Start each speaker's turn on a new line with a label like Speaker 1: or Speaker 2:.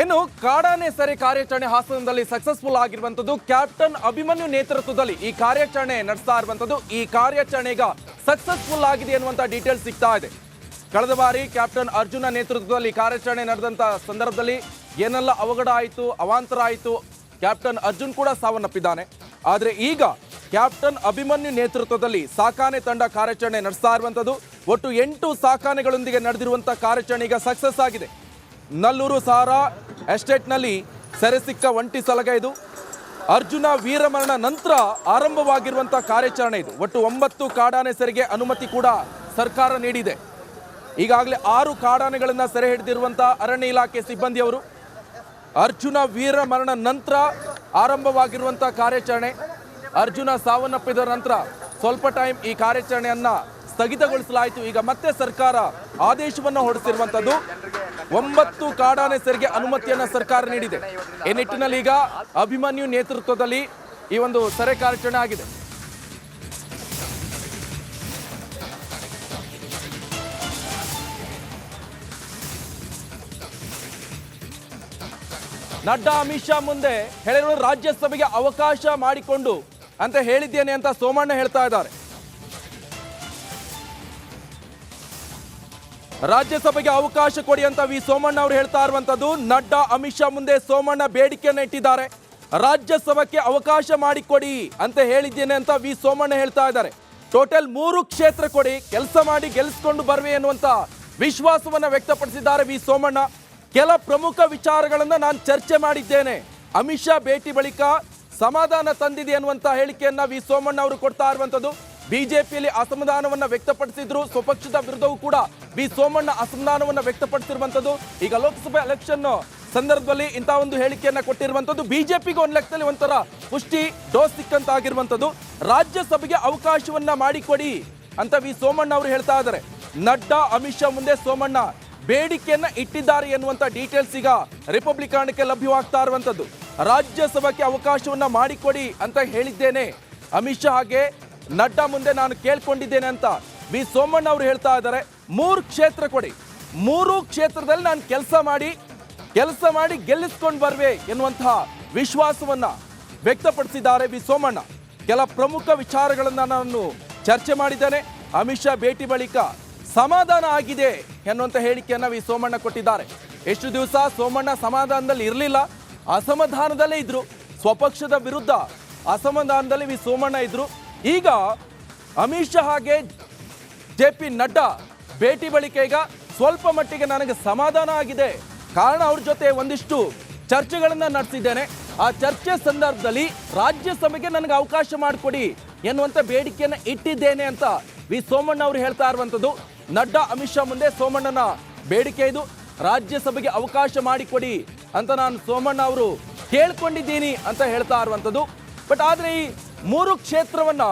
Speaker 1: ಇನ್ನು ಕಾಡಾನೆ ಸೆರೆ ಕಾರ್ಯಾಚರಣೆ ಹಾಸನದಲ್ಲಿ ಸಕ್ಸಸ್ಫುಲ್ ಆಗಿರುವಂತದ್ದು ಕ್ಯಾಪ್ಟನ್ ಅಭಿಮನ್ಯು ನೇತೃತ್ವದಲ್ಲಿ ಈ ಕಾರ್ಯಾಚರಣೆ ನಡೆಸ್ತಾ ಇರುವಂತದ್ದು. ಈ ಕಾರ್ಯಾಚರಣೆ ಈಗ ಸಕ್ಸಸ್ಫುಲ್ ಆಗಿದೆ ಅನ್ನುವಂತ ಡೀಟೇಲ್ಸ್ ಸಿಗ್ತಾ ಇದೆ. ಕಳೆದ ಬಾರಿ ಕ್ಯಾಪ್ಟನ್ ಅರ್ಜುನ ನೇತೃತ್ವದಲ್ಲಿ ಕಾರ್ಯಾಚರಣೆ ನಡೆದಂತ ಸಂದರ್ಭದಲ್ಲಿ ಏನೆಲ್ಲ ಅವಘಡ ಆಯಿತು, ಅವಾಂತರ ಆಯಿತು, ಕ್ಯಾಪ್ಟನ್ ಅರ್ಜುನ್ ಕೂಡ ಸಾವನ್ನಪ್ಪಿದ್ದಾನೆ. ಆದರೆ ಈಗ ಕ್ಯಾಪ್ಟನ್ ಅಭಿಮನ್ಯು ನೇತೃತ್ವದಲ್ಲಿ ಸಾಕಾನೆ ತಂಡ ಕಾರ್ಯಾಚರಣೆ ನಡೆಸ್ತಾ ಇರುವಂತದ್ದು. ಒಟ್ಟು 8 ಸಾಕಾನೆಗಳೊಂದಿಗೆ ನಡೆದಿರುವಂತಹ ಕಾರ್ಯಾಚರಣೆ ಈಗ ಸಕ್ಸಸ್ ಆಗಿದೆ. ನಲ್ಲೂರು ಸಾರಾ ಎಸ್ಟೇಟ್ನಲ್ಲಿ ಸೆರೆ ಸಿಕ್ಕ ಒಂಟಿ ಸಲಗ ಇದು. ಅರ್ಜುನ ವೀರಮರಣ ನಂತರ ಆರಂಭವಾಗಿರುವಂತಹ ಕಾರ್ಯಾಚರಣೆ ಇದು. ಒಟ್ಟು 9 ಕಾಡಾನೆ ಸೆರೆಗೆ ಅನುಮತಿ ಕೂಡ ಸರ್ಕಾರ ನೀಡಿದೆ. ಈಗಾಗಲೇ 6 ಕಾಡಾನೆಗಳನ್ನ ಸೆರೆ ಹಿಡಿದಿರುವಂತಹ ಅರಣ್ಯ ಇಲಾಖೆ ಸಿಬ್ಬಂದಿಯವರು. ಅರ್ಜುನ ವೀರಮರಣ ನಂತರ ಆರಂಭವಾಗಿರುವಂತಹ ಕಾರ್ಯಾಚರಣೆ. ಅರ್ಜುನ ಸಾವನ್ನಪ್ಪಿದ ನಂತರ ಸ್ವಲ್ಪ ಟೈಮ್ ಈ ಕಾರ್ಯಾಚರಣೆಯನ್ನ ಸ್ಥಗಿತಗೊಳಿಸಲಾಯಿತು. ಈಗ ಮತ್ತೆ ಸರ್ಕಾರ ಆದೇಶವನ್ನು ಹೊರಡಿಸಿರುವಂತದ್ದು. 9 ಕಾಡಾನೆ ಸೆರೆಗೆ ಅನುಮತಿಯನ್ನ ಸರ್ಕಾರ ನೀಡಿದೆ. ಈ ನಿಟ್ಟಿನಲ್ಲಿ ಈಗ ಅಭಿಮನ್ಯು ನೇತೃತ್ವದಲ್ಲಿ ಈ ಒಂದು ಸೆರೆ ಕಾರ್ಯಾಚರಣೆ ಆಗಿದೆ. ನಡ್ಡಾ ಅಮಿತ್ ಶಾ ಮುಂದೆ ಹೇಳಿರುವ ರಾಜ್ಯಸಭೆಗೆ ಅವಕಾಶ ಮಾಡಿಕೊಂಡು ಅಂತ ಹೇಳಿದ್ದೇನೆ ಅಂತ ಸೋಮಣ್ಣ ಹೇಳ್ತಾ ಇದ್ದಾರೆ. ರಾಜ್ಯಸಭೆಗೆ ಅವಕಾಶ ಕೊಡಿ ಅಂತ ವಿ ಸೋಮಣ್ಣ ಅವರು ಹೇಳ್ತಾ ಇರುವಂತದ್ದು. ನಡ್ಡಾ ಅಮಿತ್ ಶಾ ಮುಂದೆ ಸೋಮಣ್ಣ ಬೇಡಿಕೆಯನ್ನು ಇಟ್ಟಿದ್ದಾರೆ. ರಾಜ್ಯಸಭೆಗೆ ಅವಕಾಶ ಮಾಡಿಕೊಡಿ ಅಂತ ಹೇಳಿದ್ದೇನೆ ಅಂತ ವಿ ಸೋಮಣ್ಣ ಹೇಳ್ತಾ ಇದ್ದಾರೆ. ಟೋಟಲ್ 3 ಕ್ಷೇತ್ರ ಕೊಡಿ, ಕೆಲಸ ಮಾಡಿ ಗೆಲ್ಲಿಸ್ಕೊಂಡು ಬರುವೆ ಎನ್ನುವಂತ ವಿಶ್ವಾಸವನ್ನ ವ್ಯಕ್ತಪಡಿಸಿದ್ದಾರೆ ವಿ ಸೋಮಣ್ಣ. ಕೆಲ ಪ್ರಮುಖ ವಿಚಾರಗಳನ್ನ ನಾನು ಚರ್ಚೆ ಮಾಡಿದ್ದೇನೆ. ಅಮಿತ್ ಶಾ ಭೇಟಿ ಬಳಿಕ ಸಮಾಧಾನ ತಂದಿದೆ ಅನ್ನುವಂತ ಹೇಳಿಕೆಯನ್ನ ವಿ ಸೋಮಣ್ಣ ಅವರು ಕೊಡ್ತಾ ಇರುವಂತದ್ದು. ಬಿಜೆಪಿಯಲ್ಲಿ ಅಸಮಾಧಾನವನ್ನ ವ್ಯಕ್ತಪಡಿಸಿದ್ರು. ಸ್ವಪಕ್ಷದ ವಿರುದ್ಧವೂ ಕೂಡ ವಿ ಸೋಮಣ್ಣ ಅಸಮಾಧಾನವನ್ನ ವ್ಯಕ್ತಪಡಿಸಿರುವಂತದ್ದು. ಈಗ ಲೋಕಸಭೆ ಎಲೆಕ್ಷನ್ ಸಂದರ್ಭದಲ್ಲಿ ಇಂತಹ ಒಂದು ಹೇಳಿಕೆಯನ್ನ ಕೊಟ್ಟಿರುವಂತದ್ದು. ಬಿಜೆಪಿಗೆ ಒಂದು ಲೆಕ್ಕದಲ್ಲಿ ಒಂಥರ ಪುಷ್ಟಿ ಡೋಸ್ ಸಿಕ್ಕಂತ ಆಗಿರುವಂತದ್ದು. ರಾಜ್ಯಸಭೆಗೆ ಅವಕಾಶವನ್ನ ಮಾಡಿಕೊಡಿ ಅಂತ ವಿ ಸೋಮಣ್ಣ ಅವರು ಹೇಳ್ತಾ ಇದ್ದಾರೆ. ನಡ್ಡಾ ಅಮಿತ್ ಶಾ ಮುಂದೆ ಸೋಮಣ್ಣ ಬೇಡಿಕೆಯನ್ನ ಇಟ್ಟಿದ್ದಾರೆ ಎನ್ನುವಂತ ಡೀಟೇಲ್ಸ್ ಈಗ ರಿಪಬ್ಲಿಕನ್ಗೆ ಲಭ್ಯವಾಗ್ತಾ ಇರುವಂತದ್ದು. ರಾಜ್ಯಸಭೆಗೆ ಅವಕಾಶವನ್ನ ಮಾಡಿಕೊಡಿ ಅಂತ ಹೇಳಿದ್ದೇನೆ, ಅಮಿತ್ ಶಾ ಹಾಗೆ ನಡ್ಡಾ ಮುಂದೆ ನಾನು ಕೇಳ್ಕೊಂಡಿದ್ದೇನೆ ಅಂತ ವಿ ಸೋಮಣ್ಣ ಅವರು ಹೇಳ್ತಾ ಇದ್ದಾರೆ. 3 ಕ್ಷೇತ್ರ ಕೊಡಿ, 3 ಕ್ಷೇತ್ರದಲ್ಲಿ ನಾನು ಕೆಲಸ ಮಾಡಿ ಗೆಲ್ಲಿಸ್ಕೊಂಡು ಬರ್ವೆ ಎನ್ನುವಂತಹ ವಿಶ್ವಾಸವನ್ನ ವ್ಯಕ್ತಪಡಿಸಿದ್ದಾರೆ ವಿ ಸೋಮಣ್ಣ. ಕೆಲ ಪ್ರಮುಖ ವಿಚಾರಗಳನ್ನ ನಾನು ಚರ್ಚೆ ಮಾಡಿದ್ದೇನೆ. ಅಮಿತ್ ಶಾ ಭೇಟಿ ಬಳಿಕ ಸಮಾಧಾನ ಆಗಿದೆ ಎನ್ನುವಂತ ಹೇಳಿಕೆಯನ್ನ ವಿ ಸೋಮಣ್ಣ ಕೊಟ್ಟಿದ್ದಾರೆ. ಎಷ್ಟು ದಿವಸ ಸೋಮಣ್ಣ ಸಮಾಧಾನದಲ್ಲಿ ಇರಲಿಲ್ಲ, ಅಸಮಾಧಾನದಲ್ಲೇ ಇದ್ರು. ಸ್ವಪಕ್ಷದ ವಿರುದ್ಧ ಅಸಮಾಧಾನದಲ್ಲಿ ವಿ ಸೋಮಣ್ಣ ಇದ್ರು. ಈಗ ಅಮಿತ್ ಶಾ ಹಾಗೆ JP ನಡ್ಡಾ ಭೇಟಿ ಬಳಿಕ ಈಗ ಸ್ವಲ್ಪ ಮಟ್ಟಿಗೆ ನನಗೆ ಸಮಾಧಾನ ಆಗಿದೆ. ಕಾರಣ ಅವ್ರ ಜೊತೆ ಒಂದಿಷ್ಟು ಚರ್ಚೆಗಳನ್ನ ನಡೆಸಿದ್ದೇನೆ. ಆ ಚರ್ಚೆ ಸಂದರ್ಭದಲ್ಲಿ ರಾಜ್ಯಸಭೆಗೆ ನನಗೆ ಅವಕಾಶ ಮಾಡಿಕೊಡಿ ಎನ್ನುವಂತ ಬೇಡಿಕೆಯನ್ನ ಇಟ್ಟಿದ್ದೇನೆ ಅಂತ ವಿ ಸೋಮಣ್ಣ ಅವರು ಹೇಳ್ತಾ ಇರುವಂತದ್ದು. ನಡ್ಡಾ ಅಮಿತ್ ಶಾ ಮುಂದೆ ಸೋಮಣ್ಣನ ಬೇಡಿಕೆ ಇದು. ರಾಜ್ಯಸಭೆಗೆ ಅವಕಾಶ ಮಾಡಿಕೊಡಿ ಅಂತ ನಾನು ಸೋಮಣ್ಣ ಅವರು ಕೇಳ್ಕೊಂಡಿದ್ದೀನಿ ಅಂತ ಹೇಳ್ತಾ ಇರುವಂತದ್ದು. ಬಟ್ ಆದ್ರೆ ಈ 3 ಕ್ಷೇತ್ರವನ್ನ